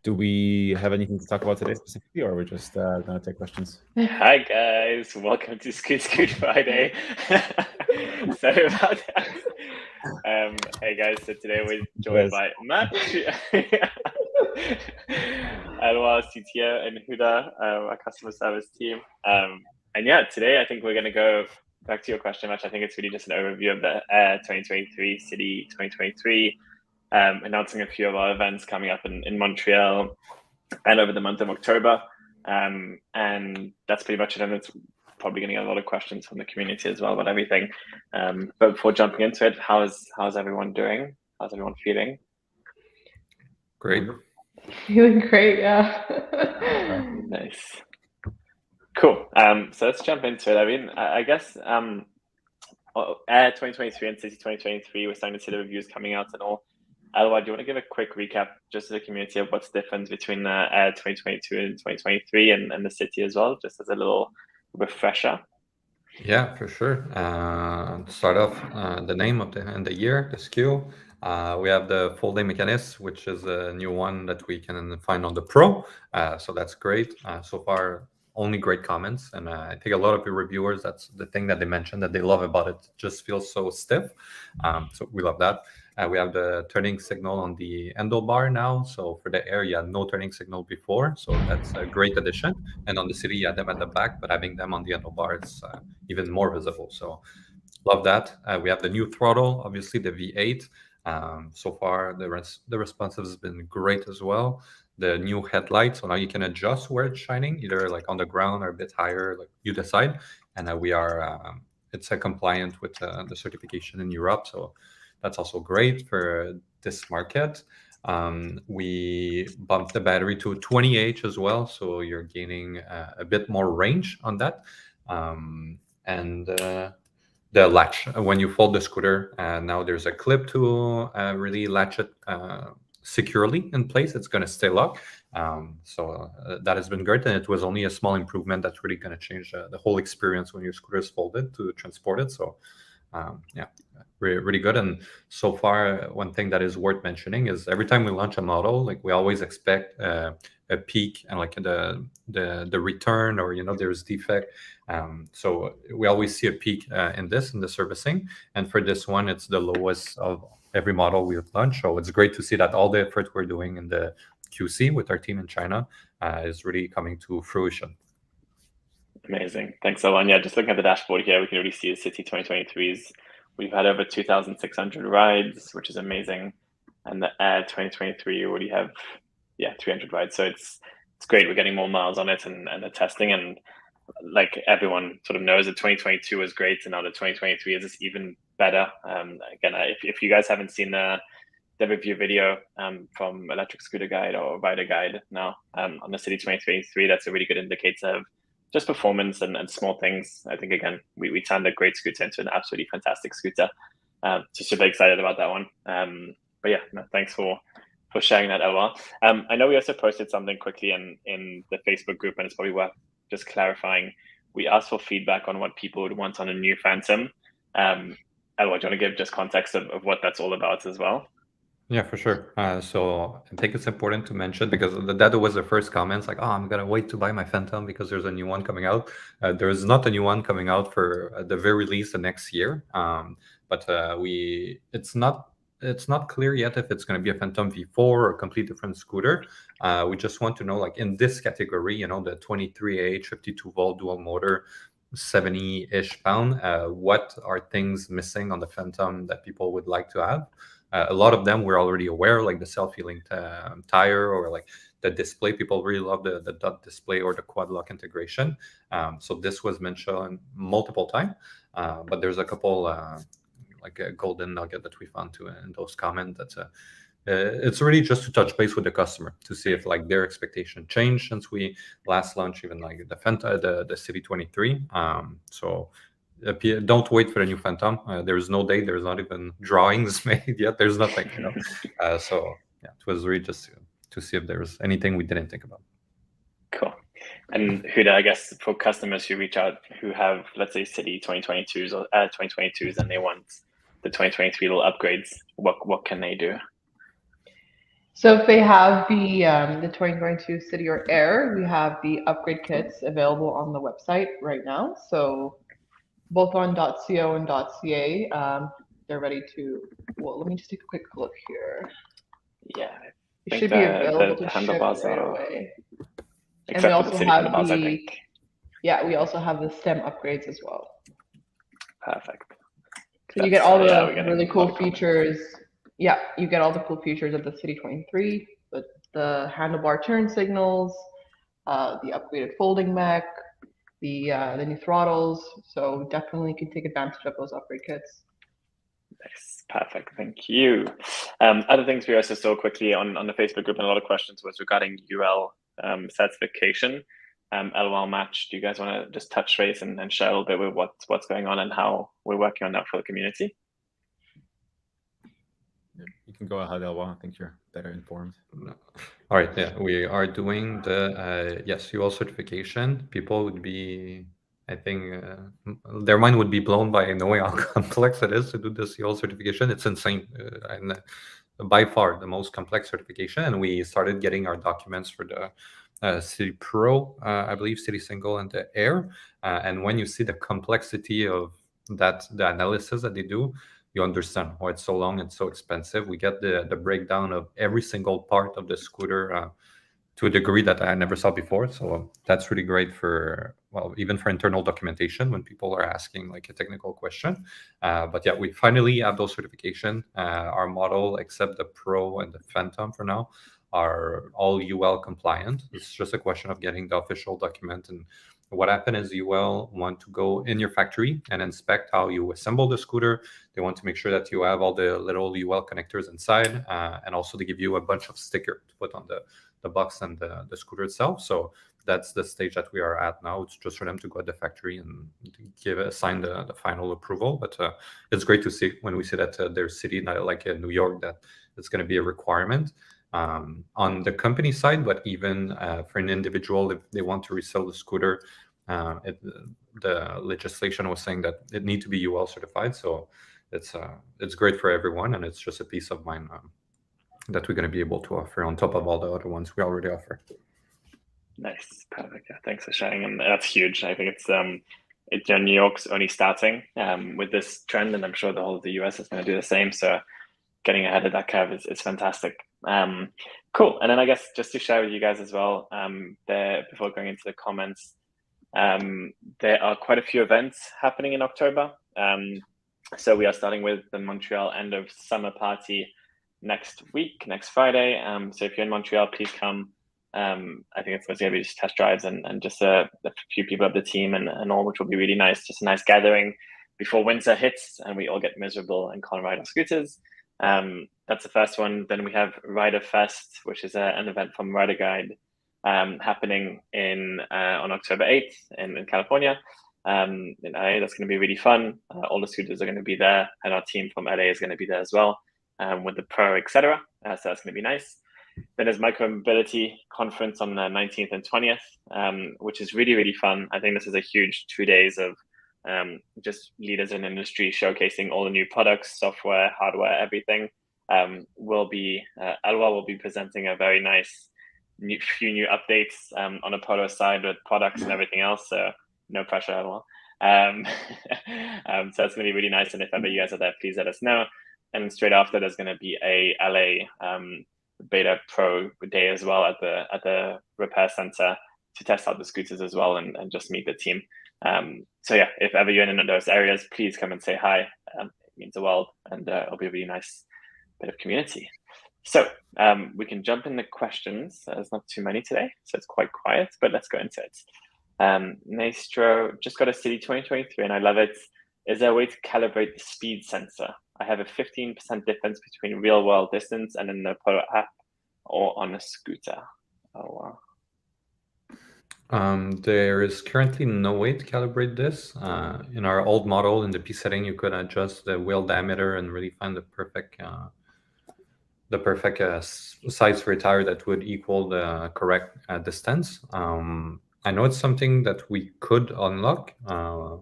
Do we have anything to talk about today specifically, or we're just gonna take questions? Hi guys, welcome to Scoot Friday. Sorry about that. Hey guys, so today we're joined Yes. by Matt, Alwa, CTO, and Huda, our customer service team. And yeah, today I think we're going to go back to your question, Matt. I think it's really just an overview of the 2023 City 2023, announcing a few of our events coming up in Montreal and over the month of October. And that's pretty much it. And it's probably going to get a lot of questions from the community as well about everything. But before jumping into it, how's everyone doing? How's everyone feeling? Great. Feeling great, yeah. Nice. Cool. So let's jump into it. I mean, I guess Air 2023 and City 2023, we're starting to see the reviews coming out and all. Otherwise, do you want to give a quick recap just to the community of what's the difference between Air 2022 and 2023 and the City as well, just as a little refresher? Yeah, for sure. To start off, the name of the year, the SKU. We have the full day mechanism, which is a new one that we can find on the Pro. So that's great. So far, only great comments, and I think a lot of your reviewers, that's the thing that they mentioned that they love about it. Just feels so stiff. So we love that. We have the turning signal on the handlebar now. So for the Air, you had no turning signal before, so that's a great addition. And on the City, you had them at the back, but having them on the handlebar, it's even more visible. So love that. We have the new throttle, obviously the V8. So far, the response has been great as well. The new headlights, so now you can adjust where it's shining, either like on the ground or a bit higher, like you decide. And it's compliant with the certification in Europe, so that's also great for this market. We bumped the battery to 20H as well, so you're gaining a bit more range on that. And the latch, when you fold the scooter, now there's a clip to really latch it securely in place. It's going to stay locked. So that has been great, and it was only a small improvement that's really going to change the whole experience when your scooter is folded to transport it. So yeah, really good. And so far, one thing that is worth mentioning is every time we launch a model, like we always expect a peak and like the return, or there's defect. So we always see a peak in the servicing, and for this one, it's the lowest of every model we've launched. So it's great to see that all the effort we're doing in the QC with our team in China is really coming to fruition. Amazing. Thanks, Alwan. Yeah, just looking at the dashboard here, we can really see the City 2023s. We've had over 2,600 rides, which is amazing. And the Air 2023, we already have, 300 rides. So it's great. We're getting more miles on it and the testing. And like everyone sort of knows, that 2022 was great. And now the 2023 is even better. Again, if you guys haven't seen the review video from Electric Scooter Guide or Rider Guide now on the City 2023, that's a really good indicator of just performance and small things. I think, again, we turned a great scooter into an absolutely fantastic scooter. So super excited about that one. But yeah, no, thanks for sharing that, Elwar. I know we also posted something quickly in the Facebook group, and it's probably worth just clarifying. We asked for feedback on what people would want on a new Phantom. Elwar, do you want to give just context of what that's all about as well? Yeah, for sure. So I think it's important to mention, because that was the first comments, like, oh, I'm gonna wait to buy my Phantom because there's a new one coming out. There is not a new one coming out for at the very least the next year. But it's not clear yet if it's going to be a Phantom V4 or a complete different scooter. We just want to know, like in this category, the 23H 52-volt dual motor, 70-ish pound. What are things missing on the Phantom that people would like to have? A lot of them we're already aware, like the self-healing tire, or like the display. People really love the dot display or the quad lock integration. So this was mentioned multiple times, but there's a couple like a golden nugget that we found too in those comments. It's really just to touch base with the customer to see if like their expectation changed since we last launched, even like the City 23. So don't wait for the new Phantom. There is no date. There's not even drawings made yet. There's nothing, So yeah, it was really just to see if there was anything we didn't think about. Cool. And Huda, I guess for customers who reach out who have, let's say, City 2022s or 2022s, and they want the 2023 little upgrades, what can they do? So if they have the 2022 City or Air, we have the upgrade kits available on the website right now. So both on .co and .ca, they're ready to. Well, let me just take a quick look here. Yeah, It I should think be available the to ship handlebars right are, away. And we except for also the city have handlebars, I think. Yeah, we also have the STEM upgrades as well. Perfect. So you get all yeah, we're the getting really a lot cool of comments. features. Yeah, you get all the cool features of the City 23, the handlebar turn signals, the upgraded folding mech, the new throttles. So definitely can take advantage of those upgrade kits. Nice, perfect, thank you. Other things we also saw quickly on the Facebook group and a lot of questions was regarding UL certification. LOL match, do you guys want to just touch base and share a little bit with what's going on and how we're working on that for the community? You can go ahead, Elwa. I think you're better informed. All right, yeah, we are doing the yes UL certification. People would be, I think, their mind would be blown by knowing how complex it is to do this UL certification. It's insane, and by far the most complex certification. And we started getting our documents for the City Pro, I believe, City Single, and the Air. And when you see the complexity of that, the analysis that they do, you understand why it's so long and so expensive. We get the breakdown of every single part of the scooter to a degree that I never saw before. So that's really great for, well, even for internal documentation when people are asking like a technical question. But yeah, we finally have those certification. Our model, except the Pro and the Phantom for now, are all UL compliant. It's just a question of getting the official document. And what happened is UL want to go in your factory and inspect how you assemble the scooter. They want to make sure that you have all the little UL connectors inside, and also they give you a bunch of stickers to put on the box and the scooter itself. So that's the stage that we are at now. It's just for them to go at the factory and sign the final approval. But it's great to see when we see that there's city like New York that it's going to be a requirement on the company side, but even for an individual, if they want to resell the scooter, the legislation was saying that it needs to be UL certified. So it's great for everyone, and it's just a peace of mind that we're going to be able to offer on top of all the other ones we already offer. Nice, perfect. Yeah, thanks for sharing, and that's huge. I think it's New York's only starting with this trend, and I'm sure the whole of the US is going to do the same. So getting ahead of that curve is fantastic. Cool. And then I guess just to share with you guys as well, before going into the comments, there are quite a few events happening in October. So we are starting with the Montreal end of summer party next week, next Friday. So if you're in Montreal, please come. I think it's going to be just test drives and just a few people of the team and all, which will be really nice. Just a nice gathering before winter hits and we all get miserable and can't ride our scooters. That's the first one. Then we have Rider Fest, which is an event from Rider Guide happening on October 8th in California. In LA, that's going to be really fun. All the scooters are going to be there, and our team from LA is going to be there as well with the Pro, etc. So that's going to be nice. Then there's Micromobility Conference on the 19th and 20th, which is really, really fun. I think this is a huge 2 days of just leaders in industry showcasing all the new products, software, hardware, everything. Elwa will be presenting a very nice few new updates on a Polo side with products and everything else. So no pressure at all. So it's going to be really nice. And if ever you guys are there, please let us know. And straight after, there's going to be a LA Beta Pro day as well at the repair center to test out the scooters as well and just meet the team. So yeah, if ever you're in those areas, please come and say hi. It means the world, and it'll be a really nice bit of community. So we can jump in the questions. There's not too many today, so it's quite quiet, but let's go into it. Maestro just got a City 2023 and I love it. Is there a way to calibrate the speed sensor? I have a 15% difference between real world distance and in the Polo app or on a scooter. Oh wow. There is currently no way to calibrate this. In our old model, in the P setting, you could adjust the wheel diameter and really find the perfect size for a tire that would equal the correct distance. I know it's something that we could unlock.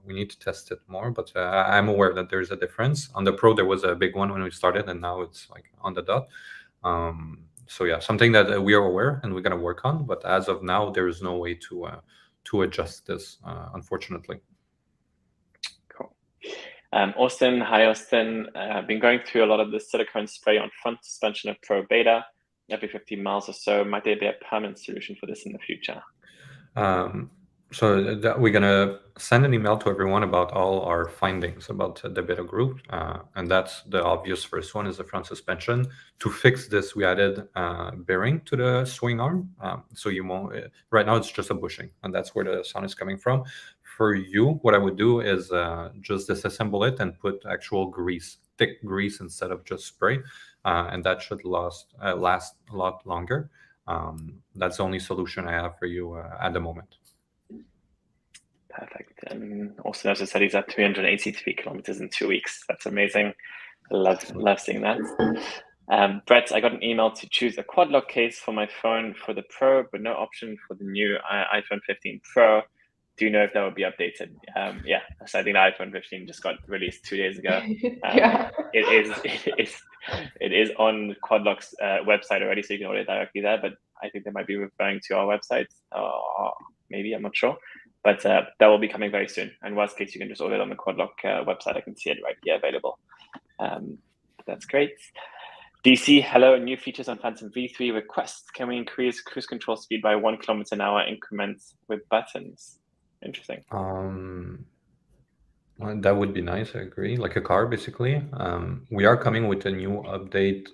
We need to test it more, but I'm aware that there's a difference. On the Pro, there was a big one when we started, and now it's like on the dot. So yeah, something that we are aware and we're going to work on, but as of now, there is no way to adjust this, unfortunately. Cool. Austin, hi Austin. I've been going through a lot of the silicone spray on front suspension of Pro Beta every 15 miles or so. Might there be a permanent solution for this in the future? So we're going to send an email to everyone about all our findings about the beta group. And that's the obvious first one is the front suspension. To fix this, we added bearing to the swing arm. So you won't, right now it's just a bushing, and that's where the sound is coming from. For you, what I would do is just disassemble it and put actual grease, thick grease instead of just spray. And that should last a lot longer. That's the only solution I have for you at the moment. Perfect. And also, as I said, he's at 383 kilometers in 2 weeks. That's amazing. I love seeing that. Brett, I got an email to choose a quad lock case for my phone for the Pro, but no option for the new iPhone 15 Pro. Do you know if that will be updated? Yeah, so I think the iPhone 15 just got released 2 days ago. Yeah. It is on Quadlock's website already, so you can order it directly there. But I think they might be referring to our website. Maybe, I'm not sure. But that will be coming very soon. And worst case, you can just order it on the Quadlock website. I can see it right here available. That's great. DC, hello, new features on Phantom V3 request. Can we increase cruise control speed by 1 kilometer an hour increments with buttons? Interesting. That would be nice, I agree. Like a car, basically. We are coming with a new update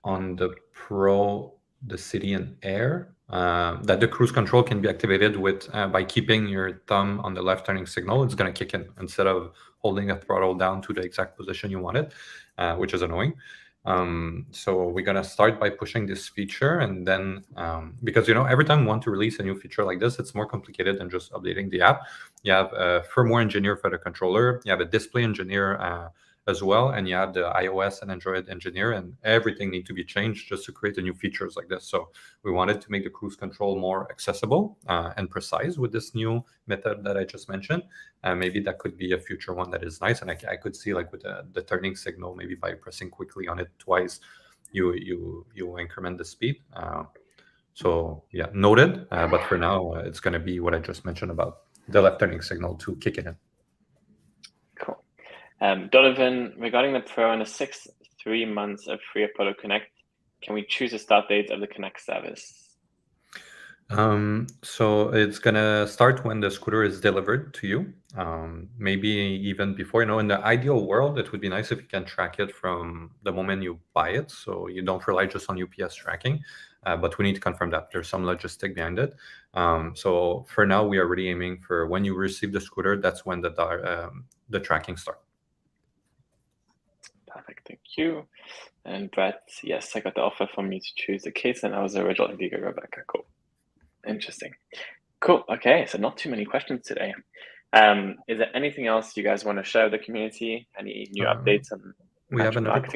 on the Pro, the City and Air, that the cruise control can be activated with by keeping your thumb on the left turning signal. It's going to kick in instead of holding a throttle down to the exact position you want it, which is annoying. So we're going to start by pushing this feature, and then because every time we want to release a new feature like this, it's more complicated than just updating the app. You have a firmware engineer for the controller, you have a display engineer as well, and you have the iOS and Android engineer, and everything needs to be changed just to create the new features like this. So we wanted to make the cruise control more accessible and precise with this new method that I just mentioned. Maybe that could be a future one that is nice, and I could see like with the turning signal, maybe by pressing quickly on it twice, you increment the speed. So yeah, noted. But for now, it's going to be what I just mentioned about the left turning signal to kick it in. Cool. Donovan, regarding the Pro and the 3 months of free Apollo Connect, can we choose a start date of the Connect service? So it's gonna start when the scooter is delivered to you. Maybe even before. In the ideal world, it would be nice if you can track it from the moment you buy it, so you don't rely just on UPS tracking. But we need to confirm that there's some logistic behind it. So for now, we are really aiming for when you receive the scooter. That's when the tracking starts. Perfect, thank you. And Brett, yes, I got the offer from you to choose the case, and I was the original Indigo Rebecca. Cool. Interesting. Cool. Okay, so not too many questions today. Is there anything else you guys want to share with the community? Any new updates on we have another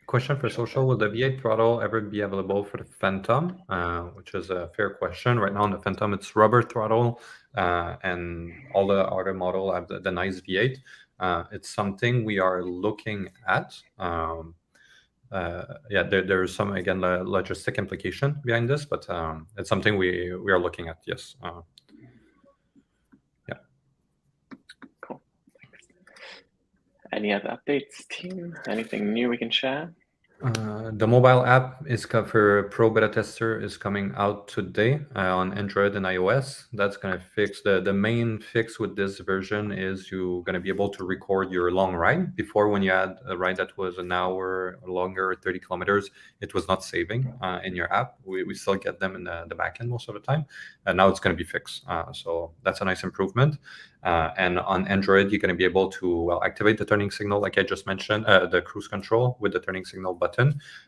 question for social. Will the V8 throttle ever be available for the Phantom? Which is a fair question. Right now on the Phantom, it's rubber throttle, and all the other model have the nice V8. It's something we are looking at. There's some, again, logistic implication behind this, but it's something we are looking at, yes. Yeah. Cool. Thanks. Any other updates, team? Anything new we can share? The mobile app is for Pro Beta Tester is coming out today on Android and iOS. That's going to fix the main fix with this version is you're going to be able to record your long ride. Before, when you had a ride that was an hour or longer, 30 kilometers, it was not saving in your app. We still get them in the back end most of the time, and now it's going to be fixed. So that's a nice improvement. And on Android, you're going to be able to activate the turning signal, like I just mentioned, the cruise control with the turning signal button.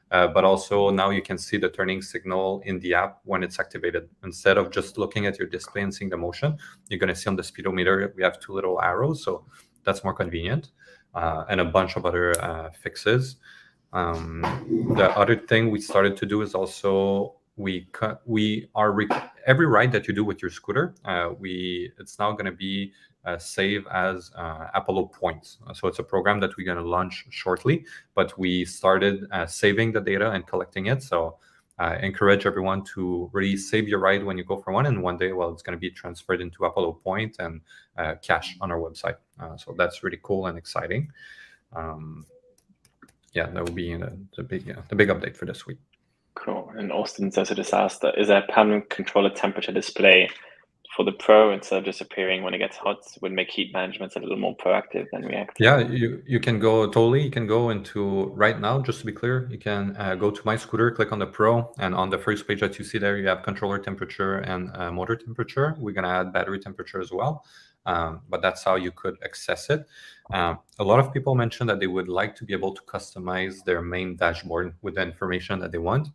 But also now you can see the turning signal in the app when it's activated. Instead of just looking at your display and seeing the motion, you're going to see on the speedometer, we have 2 little arrows. So that's more convenient. And a bunch of other fixes. The other thing we started to do is also every ride that you do with your scooter, it's now going to be save as Apollo points. So it's a program that we're going to launch shortly, but we started saving the data and collecting it. So I encourage everyone to really save your ride when you go for one, and one day, well, it's going to be transferred into Apollo Point and cash on our website. So that's really cool and exciting. Yeah, that would be the big update for this week. Cool. And Austin says to just ask that, is there a permanent controller temperature display for the Pro instead of just appearing when it gets hot? Would make heat management a little more proactive than reactive. Yeah, you can go you can go into right now, just to be clear, you can go to My Scooter, click on the Pro, and on the first page that you see there, you have controller temperature and motor temperature. We're going to add battery temperature as well. But that's how you could access it. A lot of people mentioned that they would like to be able to customize their main dashboard with the information that they want.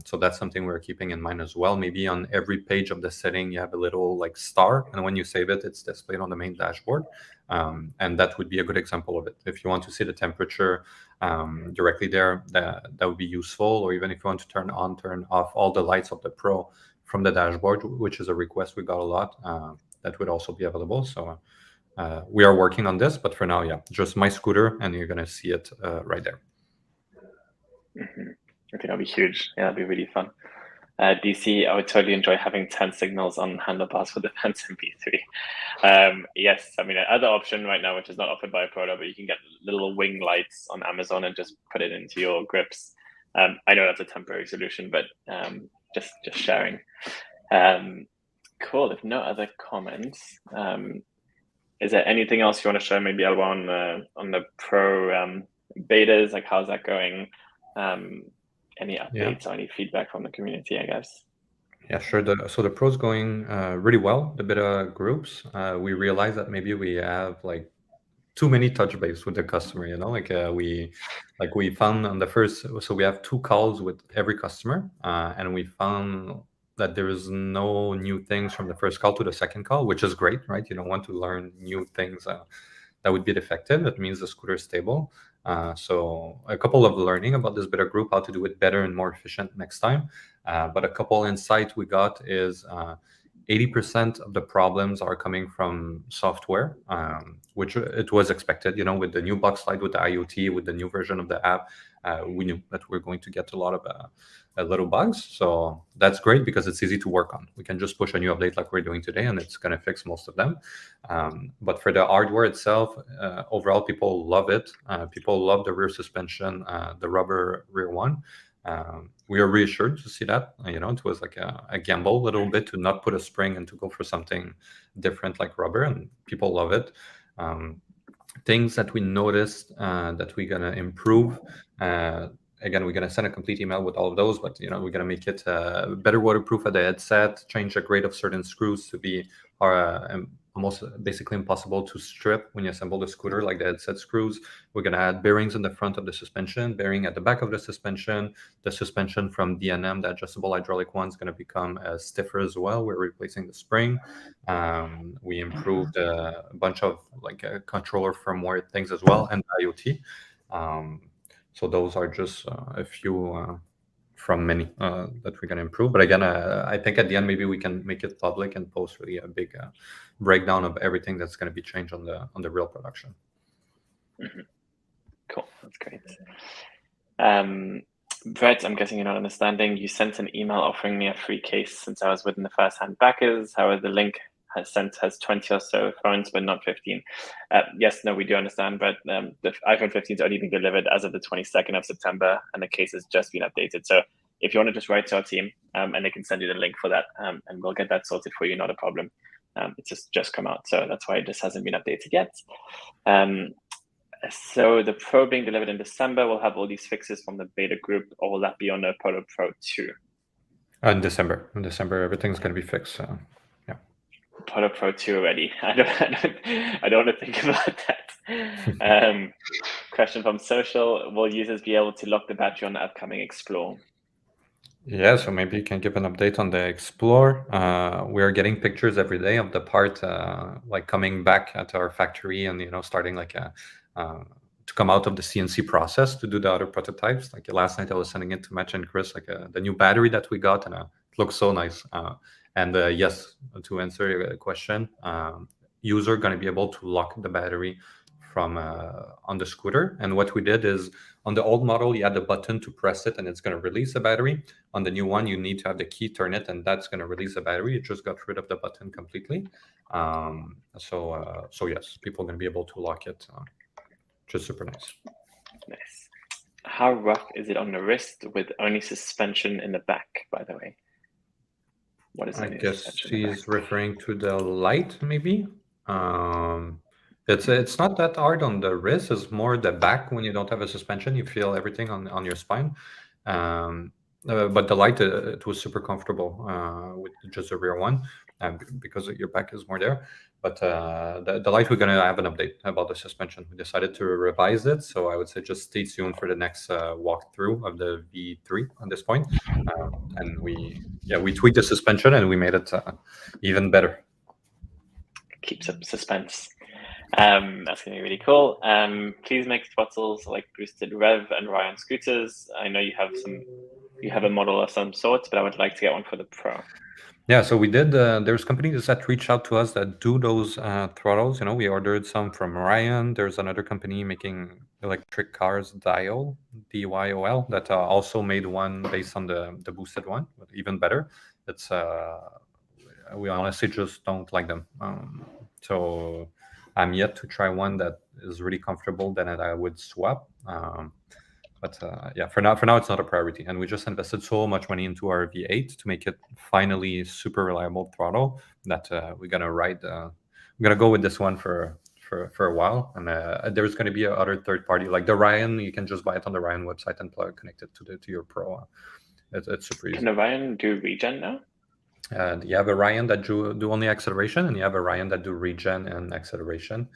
So that's something we're keeping in mind as well. Maybe on every page of the setting, you have a little like star, and when you save it, it's displayed on the main dashboard. And that would be a good example of it. If you want to see the temperature directly there, that would be useful. Or even if you want to turn on, turn off all the lights of the Pro from the dashboard, which is a request we got a lot. That would also be available. So we are working on this, but for now, yeah, just My Scooter, and you're going to see it right there. Mm-hmm. I think that'll be huge. Yeah, that'd be really fun. DC, I would totally enjoy having 10 signals on handlebars for the Phantom V3. Yes, I mean, another option right now, which is not offered by a Proto, but you can get little wing lights on Amazon and just put it into your grips. I know that's a temporary solution, but just sharing. Cool. If no other comments, is there anything else you want to show? Maybe Elba on the Pro betas, like how's that going? Any updates or any feedback from the community, I guess? Yeah, sure. So the Pro's going really well. The beta groups, we realized that maybe we have like too many touch base with the customer. We found on the first, so we have 2 calls with every customer, and we found that there is no new things from the first call to the second call, which is great, right? You don't want to learn new things that would be defective. That means the scooter is stable. So a couple of learning about this beta group, how to do it better and more efficient next time. But a couple insights we got is 80% of the problems are coming from software, which it was expected, with the new box slide, with the IoT, with the new version of the app. We knew that we're going to get a lot of little bugs. So that's great because it's easy to work on. We can just push a new update like we're doing today, and it's going to fix most of them. But for the hardware itself, overall, people love it. People love the rear suspension, the rubber rear one. We are reassured to see that. It was like a gamble a little bit to not put a spring and to go for something different like rubber, and people love it. Things that we noticed that we're going to improve. Again, we're going to send a complete email with all of those, but we're going to make it better waterproof at the headset, change the grade of certain screws to be almost basically impossible to strip when you assemble the scooter, like the headset screws. We're going to add bearings in the front of the suspension, bearing at the back of the suspension. The suspension from D&M, the adjustable hydraulic one, is going to become stiffer as well. We're replacing the spring. We improved a bunch of controller firmware things as well, and IoT. So those are just a few from many that we're going to improve. But again, I think at the end, maybe we can make it public and post really a big breakdown of everything that's going to be changed on the real production. Mm-hmm. Cool, that's great. Brett, I'm guessing you're not understanding. You sent an email offering me a free case since I was within the first-hand backers. However, the link has 20 or so phones, but not 15. Yes, no, we do understand, but the iPhone 15 is only being delivered as of the 22nd of September, and the case has just been updated. So if you want to just write to our team, and they can send you the link for that, and we'll get that sorted for you, not a problem. It's just come out, so that's why it just hasn't been updated yet. So the Pro being delivered in December, we'll have all these fixes from the beta group, or will that be on the Proto Pro 2? In December, everything's going to be fixed. Yeah. Proto Pro 2 already. I don't want to think about that. Question from social: will users be able to lock the battery on the upcoming Explore? Yeah, so maybe you can give an update on the Explore. We are getting pictures every day of the part coming back at our factory and starting to come out of the CNC process to do the other prototypes. Like last night, I was sending it to Match and Chris, like the new battery that we got, and it looks so nice. And yes, to answer your question, user going to be able to lock the battery from on the scooter. And what we did is on the old model, you had the button to press it and it's going to release the battery. On the new one, you need to have the key, turn it, and that's going to release the battery. It just got rid of the button completely. So yes, people are going to be able to lock it, which is super nice. Nice. How rough is it on the wrist with only suspension in the back, by the way? What is I only guess suspension in the she's back? referring to the light, maybe. It's not that hard on the wrist. It's more the back. When you don't have a suspension, you feel everything on your spine. But the light, it was super comfortable with just the rear one because your back is more there. But the light, we're gonna have an update about the suspension. We decided to revise it, so I would say just stay tuned for the next walkthrough of the V3 at this point. And we tweaked the suspension and we made it even better. Keeps up suspense. That's going to be really cool. Please make throttles like boosted Rev and Ryan scooters. I know you have a model of some sort, but I would like to get one for the Pro. Yeah, so we did. There's companies that reach out to us that do those throttles. We ordered some from Ryan. There's another company making electric cars, DYOL, that also made one based on the boosted one, but even better. It's we honestly just don't like them. So I'm yet to try one that is really comfortable that I would swap. But yeah, for now it's not a priority, and we just invested so much money into our V8 to make it finally super reliable throttle that we're gonna go with this one for a while. And there's gonna be other third party like the Ryan. You can just buy it on the Ryan website and connect it to your Pro. It's super easy. Can the Ryan do regen now? You have a Ryan that do only acceleration, and you have a Ryan that do regen and acceleration.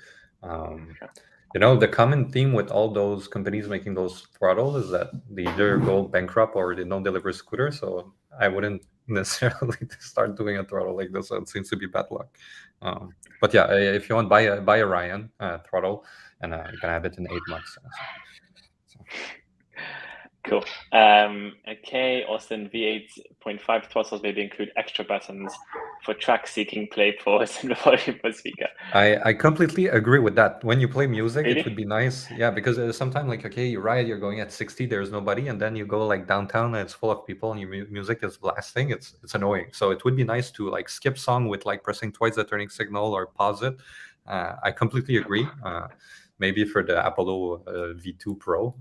The common theme with all those companies making those throttles is that they either go bankrupt or they don't deliver scooters. So I wouldn't necessarily start doing a throttle like this. It seems to be bad luck. But yeah, if you want, buy a Ryan throttle, and you can have it in 8 months. Cool. Okay, Austin, V8.5 throttles maybe include extra buttons for track seeking, play pause, and volume per speaker. I completely agree with that. When you play music, Really? It would be nice. Yeah, because sometimes you ride, you're going at 60, there's nobody, and then you go downtown and it's full of people and your music is blasting. It's annoying. So it would be nice to skip song with pressing twice the turning signal or pause it. I completely agree. Maybe for the Apollo V2 Pro.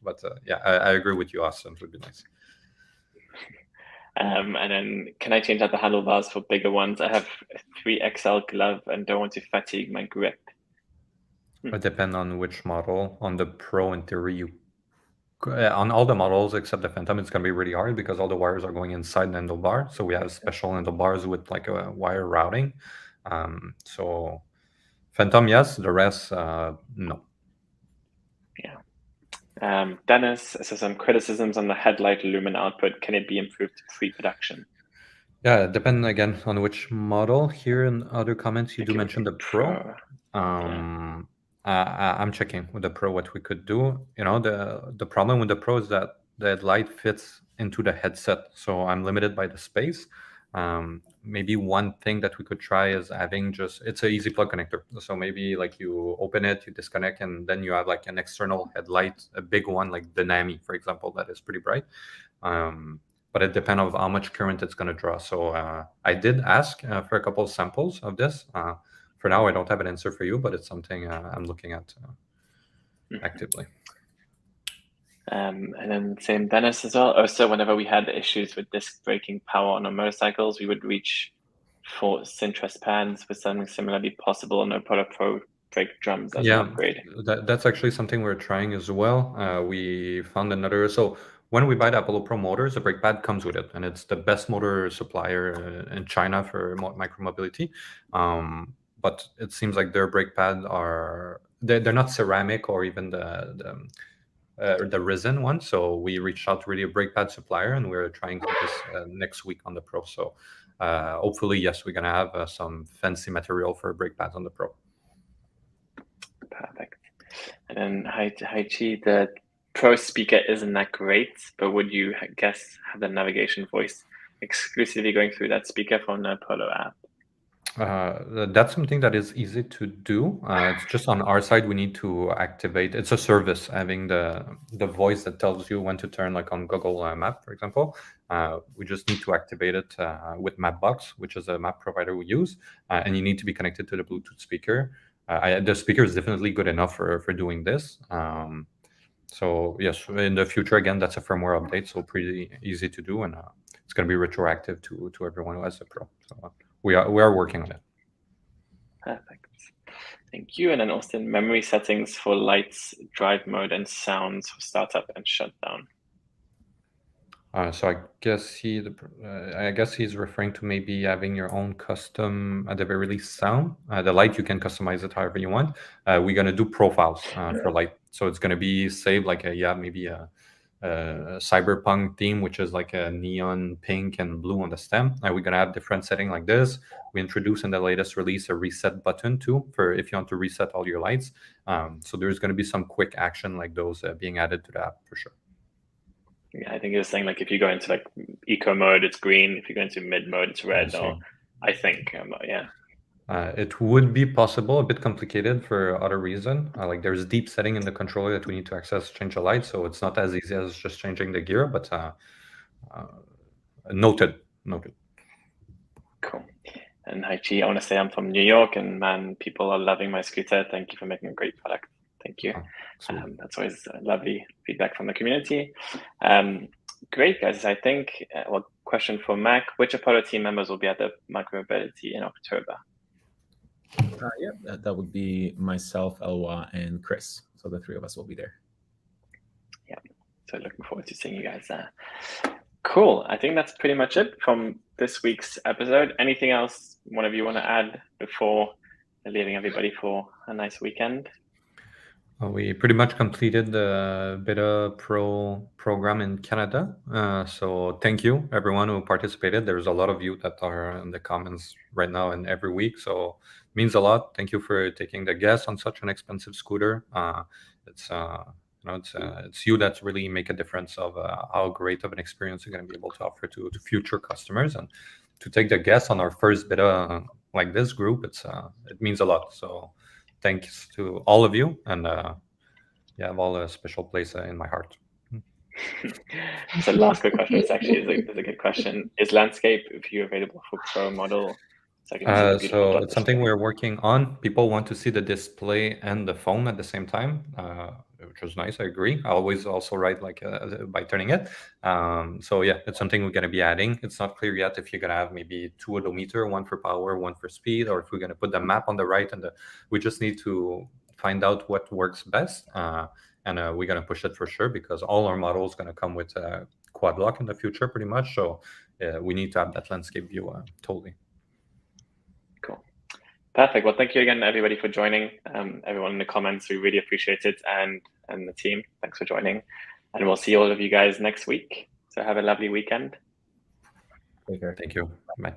But yeah, I agree with you, Austin. It would be nice. And then can I change out the handlebars for bigger ones? I have 3XL glove and don't want to fatigue my grip. It depends on which model. On the Pro, in theory, on all the models except the Phantom, it's going to be really hard because all the wires are going inside the handlebar. So we have special handlebars with a wire routing. So Phantom, yes. The rest, no. Yeah. Dennis, so some criticisms on the headlight lumen output. Can it be improved pre-production? Yeah, it depends again on which model. Here in other comments, you do mention the Pro. I'm checking with the Pro what we could do. The problem with the Pro is that the headlight fits into the headset, so I'm limited by the space. Maybe one thing that we could try is having it's an easy plug connector. So maybe you open it, you disconnect, and then you have an external headlight, a big one like the NAMI, for example, that is pretty bright. But it depends on how much current it's going to draw. So I did ask for a couple of samples of this. For now, I don't have an answer for you, but it's something I'm looking at actively. And then same Dennis as well. Also, whenever we had issues with disc braking power on our motorcycles, we would reach for Sintress pads. Was something similarly possible on Apollo Pro brake drums as an upgrade? That's actually something we're trying as well. We found another. So when we buy the Apollo Pro motors, the brake pad comes with it, and it's the best motor supplier in China for micromobility. But it seems like their brake pad they're not ceramic or even the resin one. So we reached out to really a brake pad supplier, and we're trying this next week on the Pro. So hopefully, yes, we're gonna have some fancy material for brake pads on the Pro. Perfect. And then Haichi, the Pro speaker isn't that great, but would you guess have the navigation voice exclusively going through that speaker from the Polo app? That's something that is easy to do. It's just on our side, we need to activate. It's a service having the voice that tells you when to turn, like on Google Map, for example. We just need to activate it with Mapbox, which is a map provider we use, and you need to be connected to the Bluetooth speaker. The speaker is definitely good enough for doing this. So yes, in the future, again, that's a firmware update, so pretty easy to do, and it's going to be retroactive to everyone who has a Pro. So we are working on it. Perfect. Thank you. And then Austin, memory settings for lights, drive mode, and sounds for startup and shutdown. So I guess he's referring to maybe having your own custom, at the very least, sound. The light, you can customize it however you want. We're gonna do profiles for light, so it's gonna be saved like maybe a cyberpunk theme, which is like a neon pink and blue on the stem. We're gonna have different setting like this. We introduced in the latest release a reset button too, for if you want to reset all your lights. So there's gonna be some quick action like those being added to the app for sure. Yeah, I think it was saying like if you go into like eco mode, it's green. If you go into mid mode, it's red. Or I think, yeah. It would be possible, a bit complicated for other reason. Like there's deep setting in the controller that we need to access, change the light, so it's not as easy as just changing the gear. But noted. Cool. And Haichi, I want to say I'm from New York, and man, people are loving my scooter. Thank you for making a great product. Thank you. That's always lovely feedback from the community. Great, guys. I think, question for Mac, which Apollo team members will be at the Micromobility in October? Yeah, that would be myself, Elwa, and Chris. So the three of us will be there. Yeah, so looking forward to seeing you guys there. Cool. I think that's pretty much it from this week's episode. Anything else one of you want to add before leaving everybody for a nice weekend? We pretty much completed the Beta Pro program in Canada. So thank you, everyone who participated. There's a lot of you that are in the comments right now and every week. So it means a lot. Thank you for taking the guess on such an expensive scooter. It's you that really make a difference of how great of an experience you're going to be able to offer to future customers. And to take the guess on our first beta like this group, it means a lot. So thanks to all of you, and you have all a special place in my heart. So last quick question, it's actually is a good question. Is Landscape View available for Pro model? So it's something we're working on. People want to see the display and the phone at the same time, which was nice. I agree. I always also write like by turning it. So yeah, it's something we're going to be adding. It's not clear yet if you're going to have maybe two odometer, one for power, one for speed, or if we're going to put the map on the right. And we just need to find out what works best. And we're going to push it for sure, because all our models going to come with quad lock in the future pretty much. So we need to have that landscape view totally. Cool. Perfect. Well, thank you again, everybody, for joining. Everyone in the comments, we really appreciate it. And the team, thanks for joining. And we'll see all of you guys next week. So have a lovely weekend. Take care. Thank you. Bye.